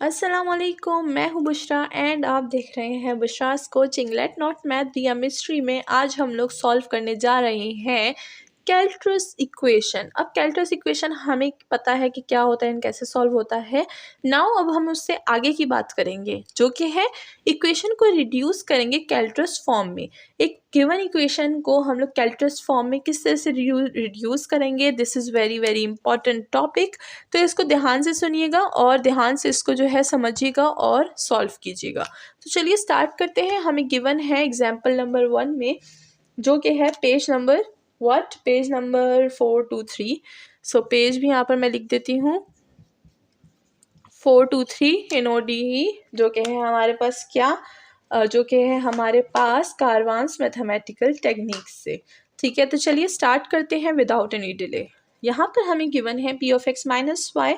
अस्सलामुअलैकुम, मैं हूँ बुशरा एंड आप देख रहे हैं बुशरास कोचिंग। लेट नॉट मैथ दिया मिस्ट्री में आज हम लोग सॉल्व करने जा रहे हैं कैल्कुलस इक्वेशन। अब कैल्कुलस इक्वेशन हमें पता है कि क्या होता है एंड कैसे सॉल्व होता है। नाउ अब हम उससे आगे की बात करेंगे जो कि है इक्वेशन को रिड्यूस करेंगे कैल्कुलस फॉर्म में। एक गिवन इक्वेशन को हम लोग कैल्कुलस फॉर्म में किस तरह से रिड्यूस करेंगे, this is very very important topic. तो इसको ध्यान से सुनिएगा और ध्यान से इसको जो है समझिएगा और सॉल्व कीजिएगा। तो चलिए स्टार्ट करते हैं। हमें गिवन है एग्जाम्पल नंबर 1 में जो कि है पेज नंबर 423। सो पेज भी यहाँ पर मैं लिख देती हूँ 423 इन ODE, जो कि है हमारे पास जो कि है हमारे पास कारवांस मैथमेटिकल टेक्निक्स से। ठीक है, तो चलिए स्टार्ट करते हैं विदाउट एनी डिले। यहाँ पर हमें गिवन है p of x minus y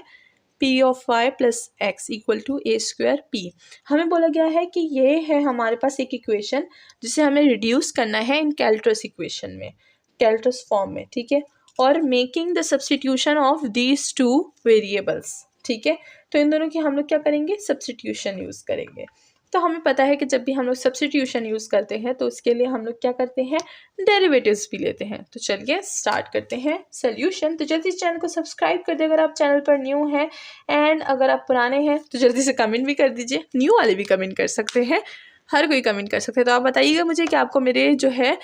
p of y plus x equal to a square p। हमें बोला गया है कि ये है हमारे पास एक इक्वेशन जिसे हमें रिड्यूस करना है इन कैल्कुलस इक्वेशन में, कैल्कुलस फॉर्म में। ठीक है, और making the substitution of these two variables. ठीक है, तो इन दोनों की हम लोग क्या करेंगे, सब्स्टिट्यूशन यूज़ करेंगे। तो हमें पता है कि जब भी हम लोग सब्स्टिट्यूशन यूज़ करते हैं तो उसके लिए हम लोग क्या करते हैं, डेरिवेटिव्स भी लेते हैं। तो चलिए स्टार्ट करते हैं सोल्यूशन। तो जल्दी चैनल को सब्सक्राइब कर दे अगर आप चैनल पर न्यू हैं, एंड अगर आप पुराने हैं तो जल्दी से कमेंट भी कर दीजिए। न्यू वाले भी कमेंट कर सकते हैं, हर कोई कमेंट कर सकते हैं। तो आप बताइएगा मुझे कि आपको मेरे जो है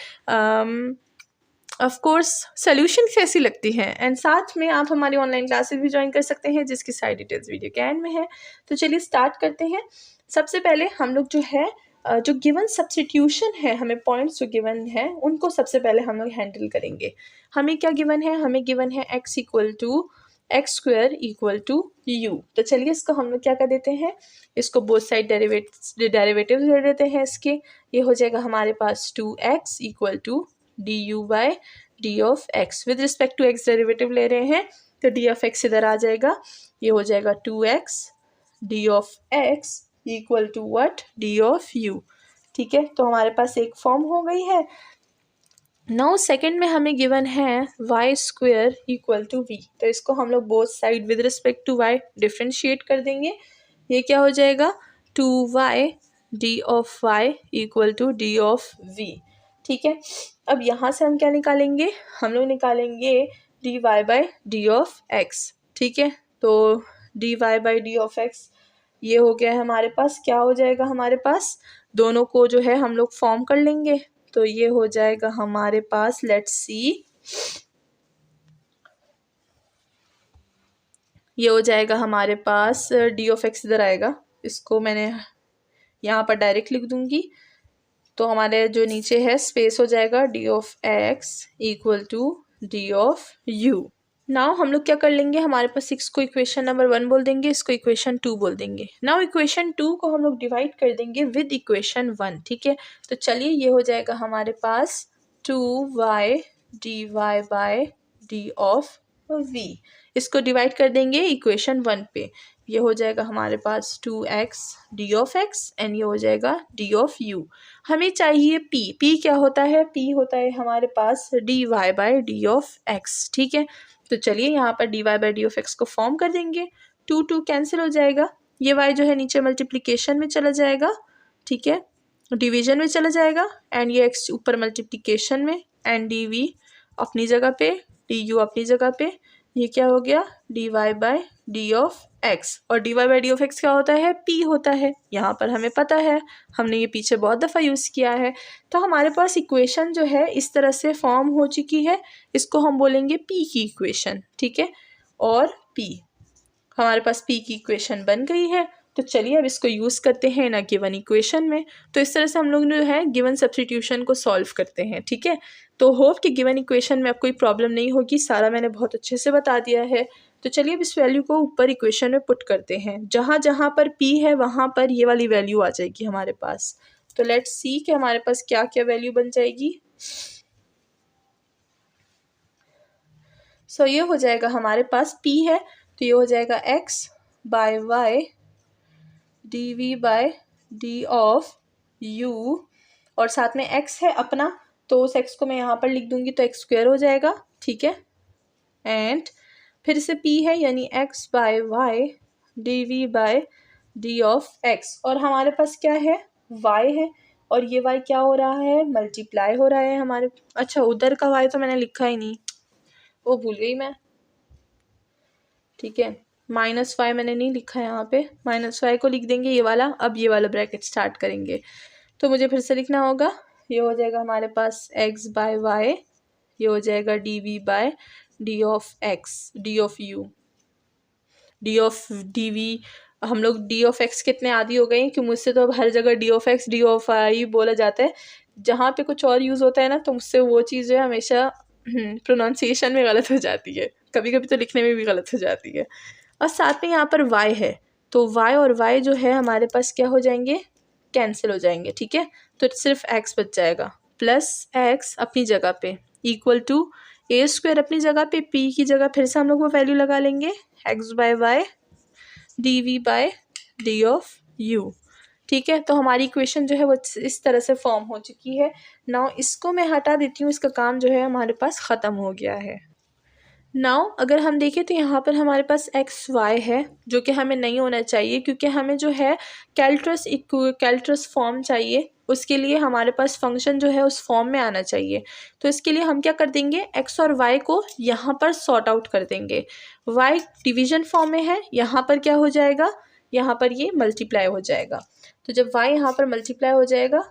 ऑफ कोर्स सोल्यूशन कैसी लगती है, एंड साथ में आप हमारी ऑनलाइन क्लासेस भी ज्वाइन कर सकते हैं जिसकी सारी डिटेल्स वीडियो के एंड में है। तो चलिए स्टार्ट करते हैं। सबसे पहले हम लोग जो है जो गिवन सब्स्टिट्यूशन है, हमें पॉइंट्स जो गिवन है उनको सबसे पहले हम लोग हैंडल करेंगे। हमें क्या गिवन है, हमें गिवन है x equal to x square equal to u. तो चलिए इसको हम लोग क्या कर देते हैं, इसको बोथ साइड डेरिवेटिव ले देते हैं इसके। ये हो जाएगा हमारे पास 2x equal to d u by D of x. With respect to x derivative ले रहे हैं तो डी ऑफ एक्स इधर आ जाएगा, ये हो जाएगा 2x d of x equal to what, d of you. ठीक है, तो हमारे पास एक फॉर्म हो गई है। नाउ सेकंड में हमें गिवन है y square equal to v. तो इसको हम लोग both side with respect to y differentiate कर देंगे। ये क्या हो जाएगा, 2y d of y equal to d of v. ठीक है, अब यहाँ से हम क्या निकालेंगे, हम लोग निकालेंगे d Y by D of x. ठीक है, तो d Y by D of x ये हो गया है हमारे पास, क्या हो जाएगा हमारे पास, दोनों को जो है हम लोग फॉर्म कर लेंगे। तो ये हो जाएगा हमारे पास, लेट्स सी, ये हो जाएगा हमारे पास डी ऑफ एक्स इधर आएगा, इसको मैंने यहाँ पर डायरेक्ट लिख दूंगी। तो हमारे जो नीचे है स्पेस हो जाएगा d of x equal to d of u. Now हम लोग क्या कर लेंगे, हमारे पास 6 को इक्वेशन नंबर 1 बोल देंगे, इसको इक्वेशन 2 बोल देंगे। नाउ इक्वेशन 2 को हम लोग डिवाइड कर देंगे विद इक्वेशन 1। ठीक है, तो चलिए ये हो जाएगा हमारे पास 2y d Y by D of v। इसको डिवाइड कर देंगे इक्वेशन 1 पे, ये हो जाएगा हमारे पास 2x d of x and ये हो जाएगा डी ऑफ यू। हमें चाहिए p क्या होता है, p होता है हमारे पास D Y by D of x. ठीक है, तो चलिए यहाँ पर D Y by D of X को फॉर्म कर देंगे। 2 कैंसिल हो जाएगा, ये y जो है नीचे मल्टीप्लिकेशन में चला जाएगा। ठीक है, डिवीजन में चला जाएगा, एंड ये x ऊपर मल्टीप्लिकेशन में, एंड डी वी अपनी जगह पे, डी यू अपनी जगह पे। ये क्या हो गया, D Y by D of x. और D Y by D of X क्या होता है, p होता है। यहाँ पर हमें पता है, हमने ये पीछे बहुत दफ़ा यूज़ किया है। तो हमारे पास इक्वेशन जो है इस तरह से फॉर्म हो चुकी है, इसको हम बोलेंगे p की इक्वेशन। ठीक है, और p हमारे पास p की इक्वेशन बन गई है। तो चलिए अब इसको यूज़ करते हैं ना गिवन इक्वेशन में। तो इस तरह से हम लोग जो है गिवन सब्स्टिट्यूशन को सॉल्व करते हैं। ठीक है, तो होप कि गिवन इक्वेशन में अब कोई प्रॉब्लम नहीं होगी, सारा मैंने बहुत अच्छे से बता दिया है। तो चलिए अब इस वैल्यू को ऊपर इक्वेशन में पुट करते हैं, जहाँ जहाँ पर p है वहाँ पर ये वाली वैल्यू आ जाएगी हमारे पास। तो लेट्स सी कि हमारे पास क्या क्या वैल्यू बन जाएगी। सो ये हो जाएगा हमारे पास p है, तो ये हो जाएगा x by y d we by D of u, और साथ में x है अपना, तो उस x को मैं यहाँ पर लिख दूंगी तो एक्स स्क्वायर हो जाएगा। ठीक है, एंड फिर से p है यानी x by y d we by D of x, और हमारे पास क्या है, वाई है, और ये वाई क्या हो रहा है, मल्टीप्लाई हो रहा है हमारे। अच्छा उधर का वाई तो मैंने लिखा ही नहीं, वो भूल गई मैं। ठीक है, माइनस वाई मैंने नहीं लिखा है यहाँ पे, माइनस वाई को लिख देंगे ये वाला। अब ये वाला ब्रैकेट स्टार्ट करेंगे, तो मुझे फिर से लिखना होगा, ये हो जाएगा हमारे पास एक्स बाय वाई, ये हो जाएगा d we by D of x, D of u, d of d v. हम लोग डी ऑफ एक्स कितने आदी हो गए हैं कि मुझसे तो अब हर जगह D of x D of I बोला जाता है, जहाँ पे कुछ और यूज़ होता है ना तो मुझसे वो चीज़ जो है हमेशा प्रोनाउंसिएशन में गलत हो जाती है, कभी कभी तो लिखने में भी गलत हो जाती है। और साथ में यहाँ पर y है, तो y और y जो है हमारे पास क्या हो जाएंगे, कैंसिल हो जाएंगे। ठीक है, तो सिर्फ x बच जाएगा, प्लस x अपनी जगह पे इक्वल टू ए स्क्वायर अपनी जगह पे, p की जगह फिर से हम लोग वो वैल्यू लगा लेंगे, x by y d we by D of you. ठीक है, तो हमारी इक्वेशन जो है वो इस तरह से फॉर्म हो चुकी है। नाउ इसको मैं हटा देती हूँ, इसका काम जो है हमारे पास ख़त्म हो गया है। नाउ अगर हम देखें तो यहाँ पर हमारे पास एक्स वाई है, जो कि हमें नहीं होना चाहिए, क्योंकि हमें जो है कैल्ट्रस फॉर्म चाहिए, उसके लिए हमारे पास फंक्शन जो है उस फॉर्म में आना चाहिए। तो इसके लिए हम क्या कर देंगे, एक्स और वाई को यहाँ पर सॉर्ट आउट कर देंगे। वाई डिवीजन फॉर्म में है, यहाँ पर क्या हो जाएगा, यहाँ पर ये मल्टीप्लाई हो जाएगा। तो जब वाई यहाँ पर मल्टीप्लाई हो जाएगा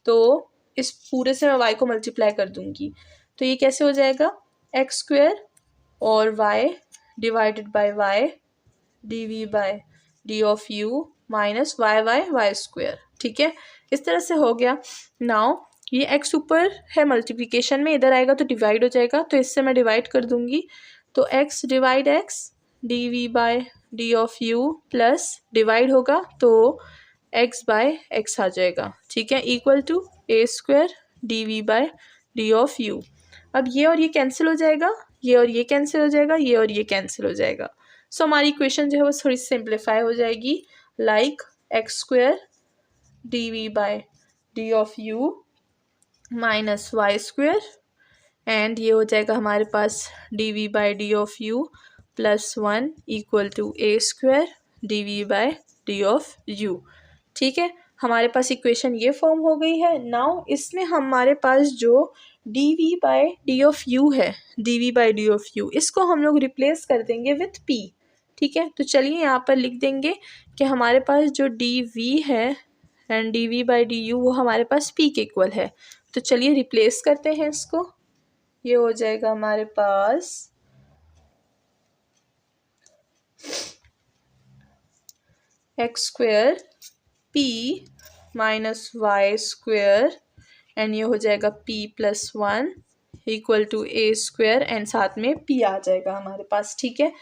तो इस पूरे से मैं वाई को मल्टीप्लाई कर दूँगी, तो ये कैसे हो जाएगा, एक्स स्क्वायर और y divided by y d we by D of you minus y by y square. ठीक है, इस तरह से हो गया। नाउ ये x ऊपर है मल्टीप्लिकेशन में, इधर आएगा तो डिवाइड हो जाएगा, तो इससे मैं डिवाइड कर दूंगी, तो x divide x d we by D of you plus divide होगा तो x बाय x आ जाएगा। ठीक है, equal to A square D we by D of u. अब ये और ये कैंसिल हो जाएगा, ये और ये कैंसिल हो जाएगा, ये और ये कैंसिल हो जाएगा। सो हमारी इक्वेशन जो है वो थोड़ी सिंप्लीफाई हो जाएगी, like X square D we by D of you minus Y square, and ये हो जाएगा हमारे पास D we by D of you plus 1 equal to A square D we by D of you. ठीक है, हमारे पास इक्वेशन ये form हो गई है। नाउ इसमें हमारे पास जो D we by D of U है, D we by D of U, इसको हम लोग रिप्लेस कर देंगे विथ पी। ठीक है, तो चलिए यहाँ पर लिख देंगे कि हमारे पास जो डी वी है and d we by d u वो हमारे पास पी के इक्वल है। तो चलिए रिप्लेस करते हैं इसको, ये हो जाएगा हमारे पास X square P minus Y square, and ये हो जाएगा p plus 1 equal to A square, and साथ में p आ जाएगा हमारे पास। ठीक है,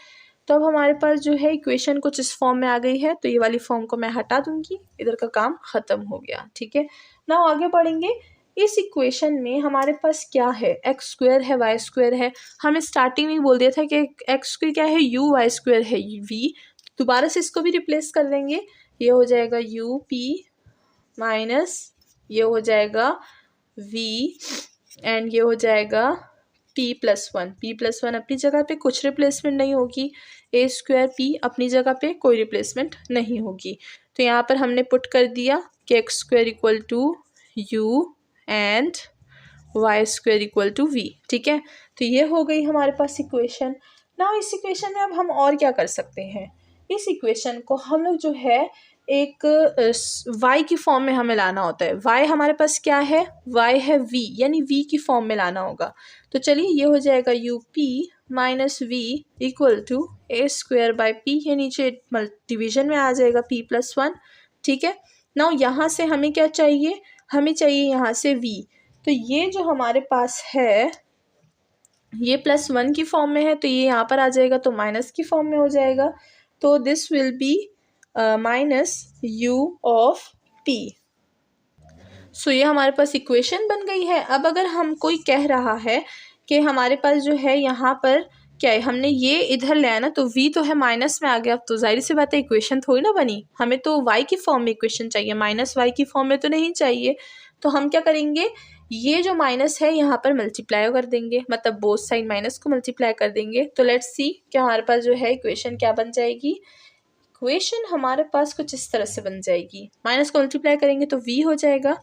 तो अब हमारे पास जो है इक्वेशन कुछ इस फॉर्म में आ गई है, तो ये वाली फॉर्म को मैं हटा दूंगी, इधर का काम ख़त्म हो गया। ठीक है, ना आगे बढ़ेंगे। इस इक्वेशन में हमारे पास क्या है, एक्स स्क्वायर है, वाई स्क्वायर है। हमें स्टार्टिंग में बोल दिया था कि एक्स स्क्वायर क्या है, यू, वाई स्क्वायर है वी। दोबारा से इसको भी रिप्लेस कर देंगे, ये हो जाएगा यू पी माइनस ये हो जाएगा v, एंड ये हो जाएगा p प्लस 1। p प्लस 1 अपनी जगह पे कुछ रिप्लेसमेंट नहीं होगी, ए स्क्वायर p अपनी जगह पे कोई रिप्लेसमेंट नहीं होगी। तो यहाँ पर हमने पुट कर दिया कि x square equal to u and y square equal to v. ठीक है, तो ये हो गई हमारे पास इक्वेशन। ना इस इक्वेशन में अब हम और क्या कर सकते हैं, इस इक्वेशन को हम लोग जो है एक y की फॉर्म में हमें लाना होता है। y हमारे पास क्या है, y है v, यानी v की फॉर्म में लाना होगा। तो चलिए ये हो जाएगा u p minus v equal to A square by p, ये नीचे डिवीजन में आ जाएगा p प्लस 1। ठीक है, नाउ यहाँ से हमें क्या चाहिए, हमें चाहिए यहाँ से v। तो ये जो हमारे पास है ये प्लस 1 की फॉर्म में है, तो ये यहाँ पर आ जाएगा तो माइनस की फॉर्म में हो जाएगा, तो this will be minus U of P. So ये हमारे पास इक्वेशन बन गई है। अब अगर हम कोई कह रहा है कि हमारे पास जो है यहाँ पर क्या है, हमने ये इधर ले आया ना, तो v तो है माइनस में आ गया, तो जाहिर सी बात है इक्वेशन थोड़ी ना बनी, हमें तो y की फॉर्म में इक्वेशन चाहिए, माइनस y की फॉर्म में तो नहीं चाहिए। तो हम क्या करेंगे, ये जो माइनस है यहाँ पर मल्टीप्लाई कर देंगे, मतलब बोथ साइड माइनस को मल्टीप्लाई कर देंगे। तो लेट्स सी कि हमारे पास जो है इक्वेशन क्या बन जाएगी। इक्वेशन हमारे पास कुछ इस तरह से बन जाएगी। माइनस को मल्टीप्लाई करेंगे तो v हो जाएगा,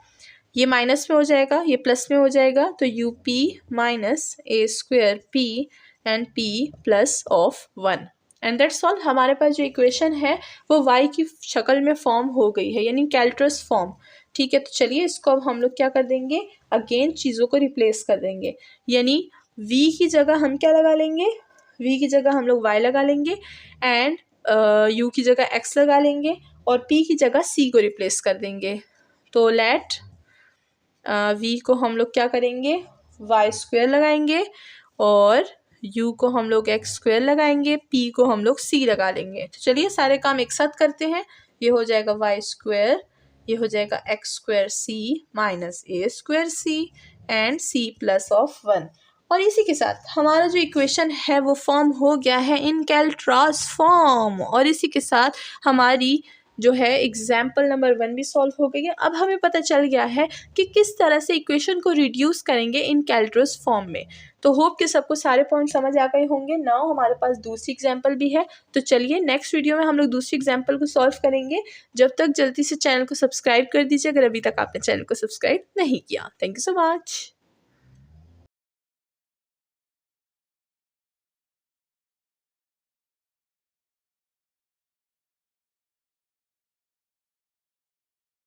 ये माइनस में हो जाएगा, ये प्लस में हो जाएगा, तो UP minus a square P and P plus of 1 and that's all. हमारे पास जो इक्वेशन है वो y की शक्ल में फॉर्म हो गई है, यानी कैल्कुलस फॉर्म। ठीक है, तो चलिए इसको अब हम लोग क्या कर देंगे, अगेन चीज़ों को रिप्लेस कर देंगे, यानी v की जगह हम क्या लगा लेंगे, v की जगह हम लोग y लगा लेंगे एंड u की जगह x लगा लेंगे और p की जगह c को रिप्लेस कर देंगे। तो लेट v को हम लोग क्या करेंगे, y स्क्वायर लगाएंगे और u को हम लोग x स्क्वायर लगाएंगे, p को हम लोग c लगा लेंगे। तो चलिए सारे काम एक साथ करते हैं। ये हो जाएगा y स्क्वायर, ये हो जाएगा x square c minus a square c and c plus of 1। और इसी के साथ हमारा जो इक्वेशन है वो फॉर्म हो गया है इन कैल्ट्रास फॉर्म। और इसी के साथ हमारी जो है एग्जाम्पल नंबर 1 भी सॉल्व हो गई है। अब हमें पता चल गया है कि किस तरह से इक्वेशन को रिड्यूस करेंगे इन कैल्ट्रास फॉर्म में। तो होप कि सबको सारे पॉइंट समझ आ गए होंगे। नाउ हमारे पास दूसरी एग्जाम्पल भी है, तो चलिए नेक्स्ट वीडियो में हम लोग दूसरी एग्जाम्पल को सॉल्व करेंगे। जब तक जल्दी से चैनल को सब्सक्राइब कर दीजिए अगर अभी तक आपने चैनल को सब्सक्राइब नहीं किया। Thank you so much.